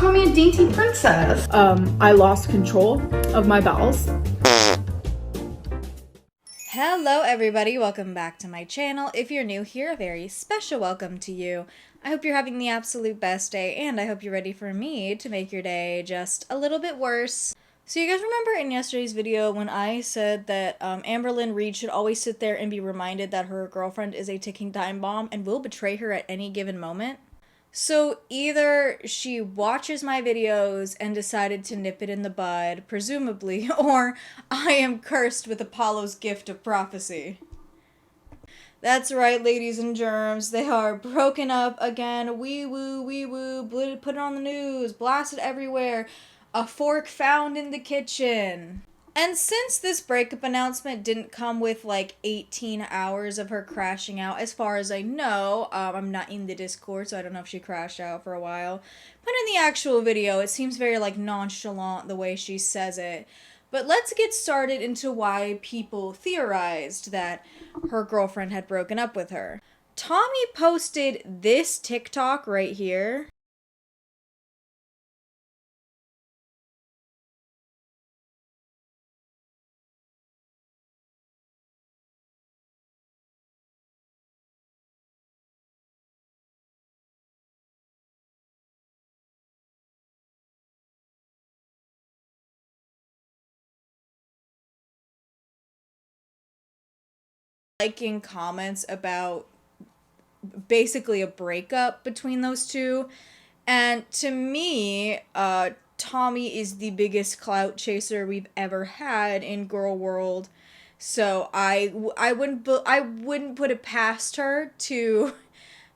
call me a dainty princess. I lost control of my bowels. Hello everybody, welcome back to my channel. If you're new here, a very special welcome to you. I hope you're having the absolute best day, and I hope you're ready for me to make your day just a little bit worse. So you guys remember in yesterday's video when I said that Amberlynn Reed should always sit there and be reminded that her girlfriend is a ticking time bomb and will betray her at any given moment? So either she watches my videos and decided to nip it in the bud, presumably, or I am cursed with Apollo's gift of prophecy. That's right, ladies and germs, they are broken up again. Wee woo, put it on the news, blasted everywhere. A fork found in the kitchen. And since this breakup announcement didn't come with like 18 hours of her crashing out, as far as I know, I'm not in the Discord, so I don't know if she crashed out for a while. But in the actual video, it seems very like nonchalant the way she says it. But let's get started into why people theorized that her girlfriend had broken up with her. Tommy posted this TikTok right here. Liking comments about basically a breakup between those two, and to me, Tommy is the biggest clout chaser we've ever had in girl world, so I wouldn't put it past her to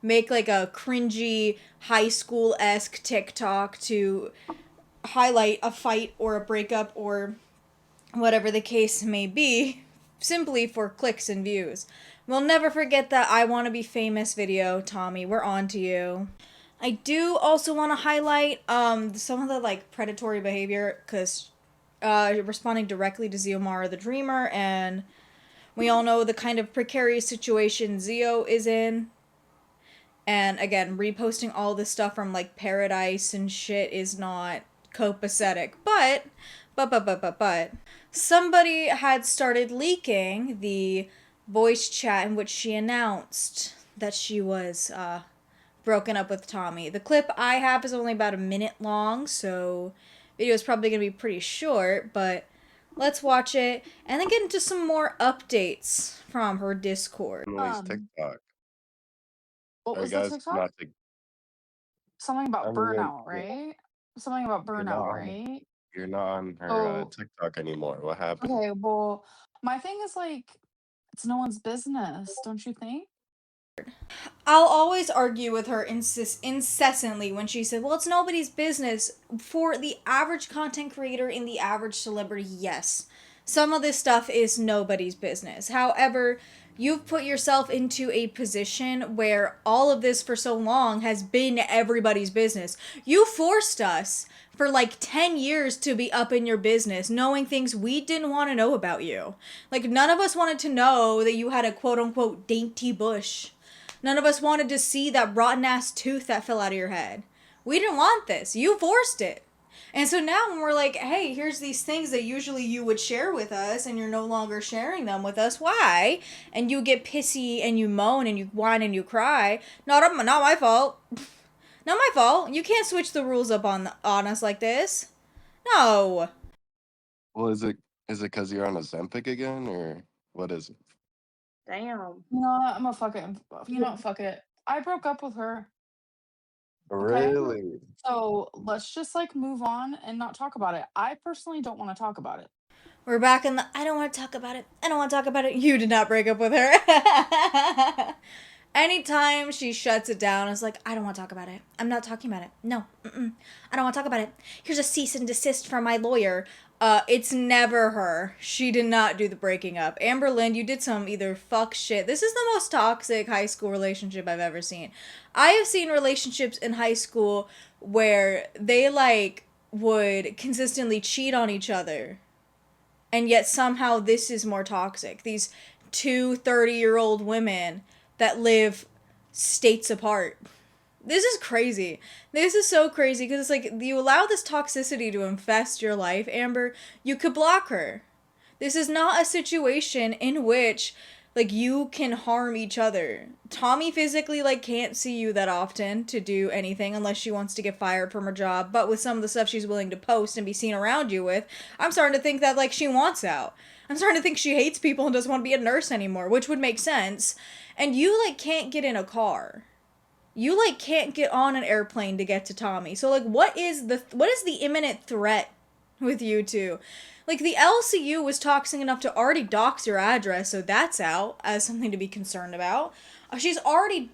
make like a cringy high school-esque TikTok to highlight a fight or a breakup or whatever the case may be, simply for clicks and views. We'll never forget that I Want to Be Famous video, Tommy. We're on to you. I do also want to highlight some of the like predatory behavior, because responding directly to Ziomara the Dreamer, and we all know the kind of precarious situation Zio is in. And again, reposting all this stuff from like Paradise and shit is not copacetic. But somebody had started leaking the voice chat in which she announced that she was broken up with Tommy. The clip I have is only about a minute long, so video is probably going to be pretty short, but let's watch it and then get into some more updates from her Discord. TikTok. What was the guys, TikTok? not to, Something about Amberlynn, burnout, right? Something about you're burnout, not on, right? you're not on her Oh, TikTok anymore. What happened? okay. Well, my thing is like, it's no one's business, don't you think? I'll always argue with her incessantly when she said, well, it's nobody's business. For the average content creator and the average celebrity, yes. Some of this stuff is nobody's business. However, you've put yourself into a position where all of this for so long has been everybody's business. You forced us for like 10 years to be up in your business, knowing things we didn't want to know about you. Like, none of us wanted to know that you had a quote-unquote dainty bush. None of us wanted to see that rotten-ass tooth that fell out of your head. We didn't want this. You forced it. And so now when we're like, hey, here's these things that usually you would share with us and you're no longer sharing them with us. Why? And you get pissy and you moan and you whine and you cry. Not my fault. Not my fault. You can't switch the rules up on us like this. No. Well, is it because you're on Ozempic again, or what is it? Damn. You know what? I'm gonna fuck it. You know what? Fuck it. I broke up with her. Okay. Really? So let's just like move on and not talk about it. I personally don't want to talk about it. We're back in the I don't want to talk about it. I don't want to talk about it. You did not break up with her. Anytime she shuts it down, it's like, I don't want to talk about it. I'm not talking about it. No. I don't want to talk about it. Here's a cease and desist from my lawyer. It's never her. She did not do the breaking up. Amberlynn, you did some either fuck shit. This is the most toxic high school relationship I've ever seen. I have seen relationships in high school where they like would consistently cheat on each other. And yet somehow this is more toxic. These two 30-year-old women that live states apart. This is crazy. This is so crazy because it's like you allow this toxicity to infest your life, Amber. You could block her. This is not a situation in which like you can harm each other. Tommy physically like can't see you that often to do anything unless she wants to get fired from her job, but with some of the stuff she's willing to post and be seen around you with, I'm starting to think that like she wants out. I'm starting to think she hates people and doesn't want to be a nurse anymore, which would make sense. And you like can't get in a car. You like can't get on an airplane to get to Tommy. So like what is the imminent threat with you two? Like the LCU was toxic enough to already dox your address, so that's out as something to be concerned about. She's already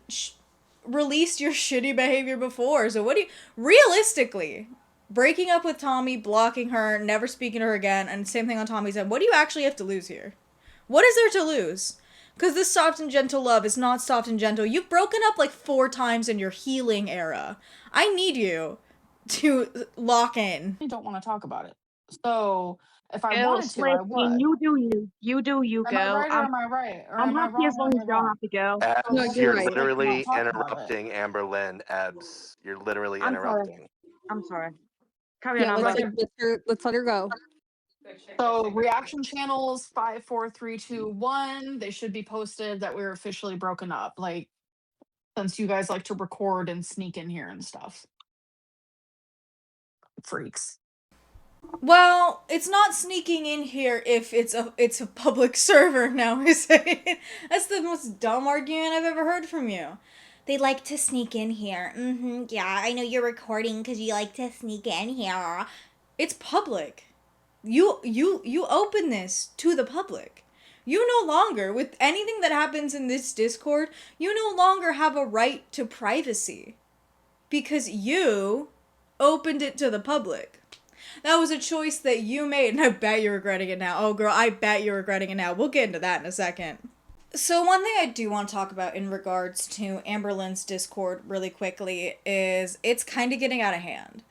released your shitty behavior before. So what do you realistically breaking up with Tommy, blocking her, never speaking to her again, and same thing on Tommy's end. What do you actually have to lose here? What is there to lose? Because this soft and gentle love is not soft and gentle. You've broken up like 4 times in your healing era. I need you to lock in. I don't want to talk about it. So if I Girl, wanted to, I would. you do you. You do you, Am I girl. right or am I right? Or I'm am I happy wrong as or long am as I you don't wrong? have to go. Ebs, So you're let's not literally talk about it. interrupting Amberlynn. Ebs, you're literally I'm sorry. interrupting. I'm sorry. Carry Yeah, on. let's I'm let's let her go. So reaction channels 5, 4, 3, 2, 1. They should be posted that we're officially broken up. Like since you guys like to record and sneak in here and stuff. Freaks. Well, it's not sneaking in here if it's a public server now, is it? That's the most dumb argument I've ever heard from you. They like to sneak in here. Yeah, I know you're recording because you like to sneak in here. It's public. You open this to the public. You no longer, with anything that happens in this Discord, you no longer have a right to privacy. Because you opened it to the public. That was a choice that you made, and I bet you're regretting it now. Oh, girl, I bet you're regretting it now. We'll get into that in a second. So one thing I do want to talk about in regards to Amberlynn's Discord really quickly is it's kind of getting out of hand.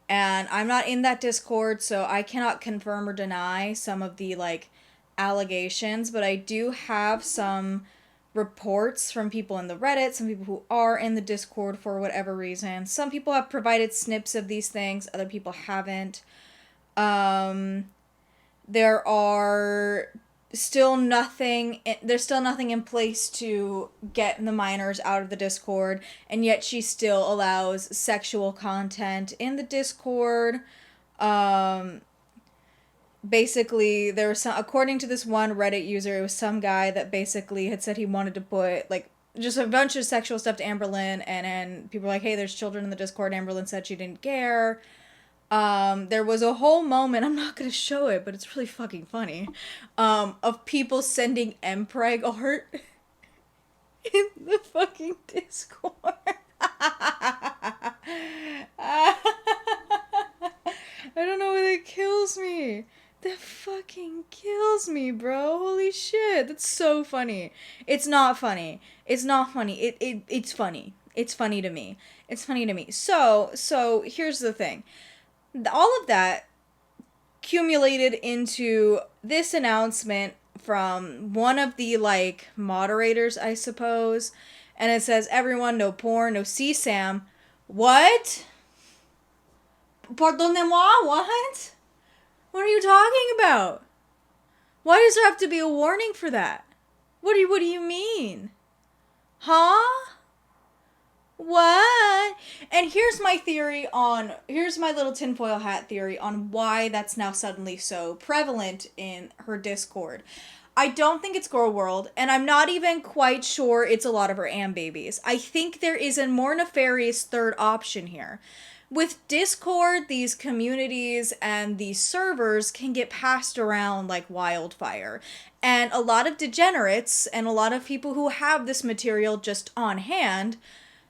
And I'm not in that Discord, so I cannot confirm or deny some of the, like, allegations, but I do have some reports from people in the Reddit, some people who are in the Discord for whatever reason. Some people have provided snips of these things, other people haven't. There are still nothing, there's still nothing in place to get the minors out of the Discord, and yet she still allows sexual content in the Discord. Basically, there was some, according to this one Reddit user, it was some guy that basically had said he wanted to put, like, just a bunch of sexual stuff to Amberlynn, and people were like, hey, there's children in the Discord. Amberlynn said she didn't care. There was a whole moment, I'm not gonna show it, but it's really fucking funny, of people sending mpreg art in the fucking Discord. I don't know why that kills me. That fucking kills me, bro. Holy shit. That's so funny. It's not funny. It's not funny. It's funny. It's funny to me. It's funny to me. So here's the thing. All of that accumulated into this announcement from one of the, like, moderators, I suppose. And it says, everyone, no porn, no CSAM. What? Pardonnez-moi? What? What are you talking about? Why does there have to be a warning for that? What do you mean? Huh? What? And here's my little tinfoil hat theory on why that's now suddenly so prevalent in her Discord. I don't think it's Girl World, and I'm not even quite sure it's a lot of her babies. I think there is a more nefarious third option here. With Discord, these communities and these servers can get passed around like wildfire. And a lot of degenerates and a lot of people who have this material just on hand,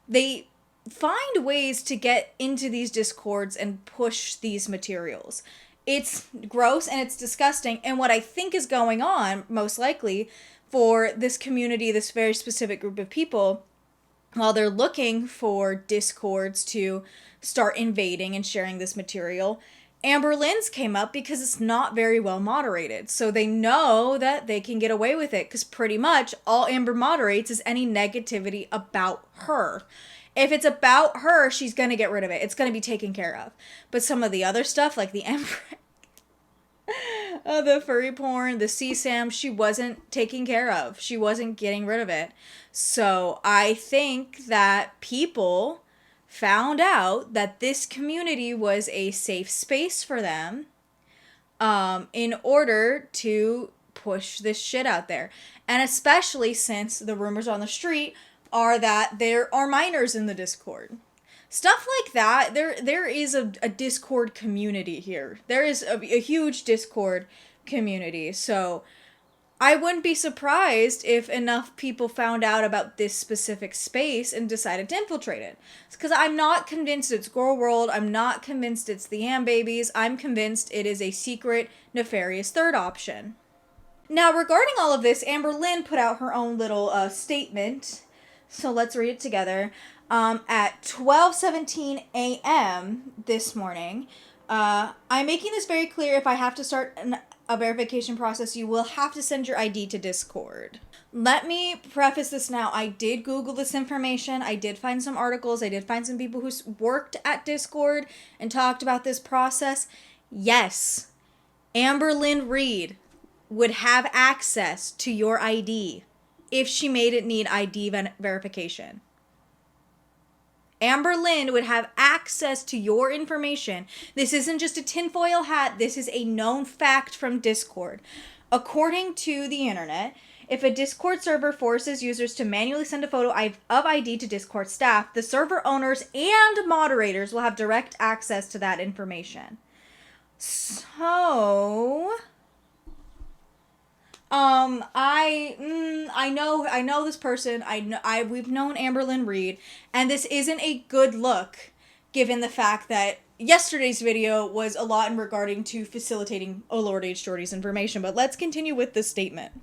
they find ways to get into these Discords and push these materials. It's gross and it's disgusting. And what I think is going on, most likely, for this community, this very specific group of people, while they're looking for Discords to start invading and sharing this material, Amberlynn's came up because it's not very well moderated. So they know that they can get away with it because pretty much all Amber moderates is any negativity about her. If it's about her, she's going to get rid of it. It's going to be taken care of. But some of the other stuff, like the the furry porn, the CSAM, she wasn't taking care of. She wasn't getting rid of it. So I think that people found out that this community was a safe space for them in order to push this shit out there. And especially since the rumors on the street are that there are minors in the Discord. Stuff like that, there is a Discord community here. There is a huge Discord community. So I wouldn't be surprised if enough people found out about this specific space and decided to infiltrate it. Because I'm not convinced it's Girl World. I'm not convinced it's the Am Babies. I'm convinced it is a secret, nefarious third option. Now, regarding all of this, Amberlynn put out her own little statement. So let's read it together. At 12:17 a.m. this morning, I'm making this very clear. If I have to start a verification process, you will have to send your ID to Discord. Let me preface this now. I did Google this information. I did find some articles. I did find some people who worked at Discord and talked about this process. Yes, Amberlynn Reed would have access to your ID if she made it need ID verification. Amberlynn would have access to your information. This isn't just a tinfoil hat. This is a known fact from Discord. According to the internet, if a Discord server forces users to manually send a photo of ID to Discord staff, the server owners and moderators will have direct access to that information. So I know this person. We've known Amberlynn Reed, and this isn't a good look, given the fact that yesterday's video was a lot in regarding to facilitating Lord H. Jordy's information. But let's continue with this statement.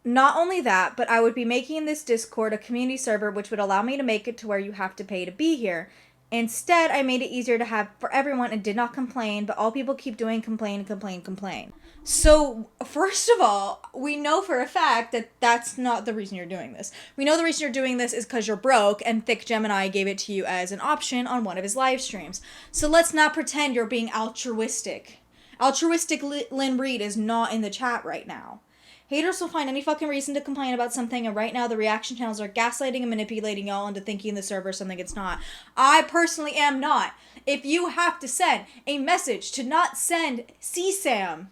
Not only that, but I would be making this Discord a community server, which would allow me to make it to where you have to pay to be here. Instead, I made it easier to have for everyone and did not complain, but all people keep doing complain. So, first of all, we know for a fact that that's not the reason you're doing this. We know the reason you're doing this is because you're broke, and Thick Gemini gave it to you as an option on one of his live streams. So let's not pretend you're being altruistic. Altruistic Lynn Reed is not in the chat right now. Haters will find any fucking reason to complain about something, and right now the reaction channels are gaslighting and manipulating y'all into thinking the server is something it's not. I personally am not. If you have to send a message to not send CSAM,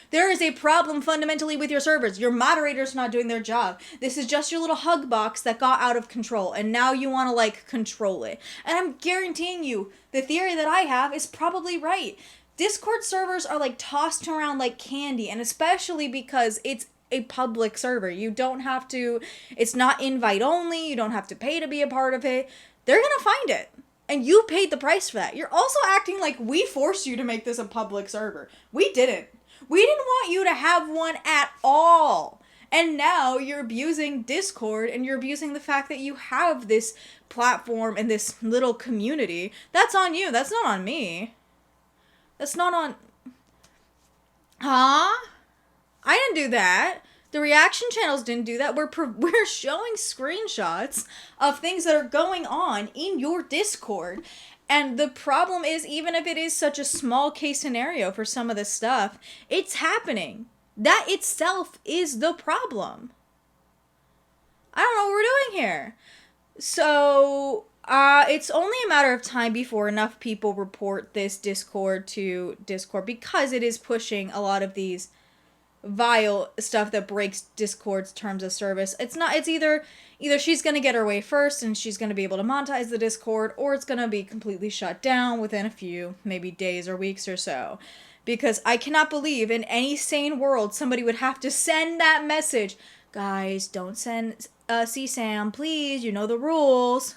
there is a problem fundamentally with your servers. Your moderator's not doing their job. This is just your little hug box that got out of control, and now you want to, control it. And I'm guaranteeing you, the theory that I have is probably right. Discord servers are, tossed around like candy, and especially because it's a public server. You don't have to, it's not invite only, you don't have to pay to be a part of it. They're gonna find it. And you paid the price for that. You're also acting like we forced you to make this a public server. We didn't. We didn't want you to have one at all. And now you're abusing Discord, and you're abusing the fact that you have this platform and this little community. That's on you. That's not on me. That's not on... Huh? I didn't do that. The reaction channels didn't do that. We're showing screenshots of things that are going on in your Discord. And the problem is, even if it is such a small case scenario for some of this stuff, it's happening. That itself is the problem. I don't know what we're doing here. So, it's only a matter of time before enough people report this Discord to Discord, because it is pushing a lot of these vile stuff that breaks Discord's terms of service. It's either she's going to get her way first and she's going to be able to monetize the Discord, or it's going to be completely shut down within a few, maybe days or weeks or so. Because I cannot believe in any sane world somebody would have to send that message. Guys, don't send CSAM, please, you know the rules.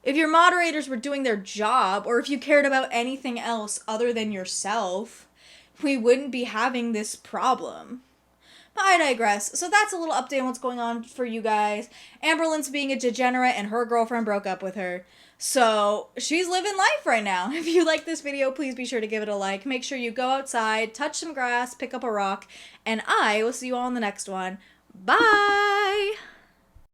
If your moderators were doing their job, or if you cared about anything else other than yourself, we wouldn't be having this problem. But I digress. So that's a little update on what's going on for you guys. Amberlynn's being a degenerate, and her girlfriend broke up with her. So she's living life right now. If you like this video, please be sure to give it a like. Make sure you go outside, touch some grass, pick up a rock, and I will see you all in the next one. Bye!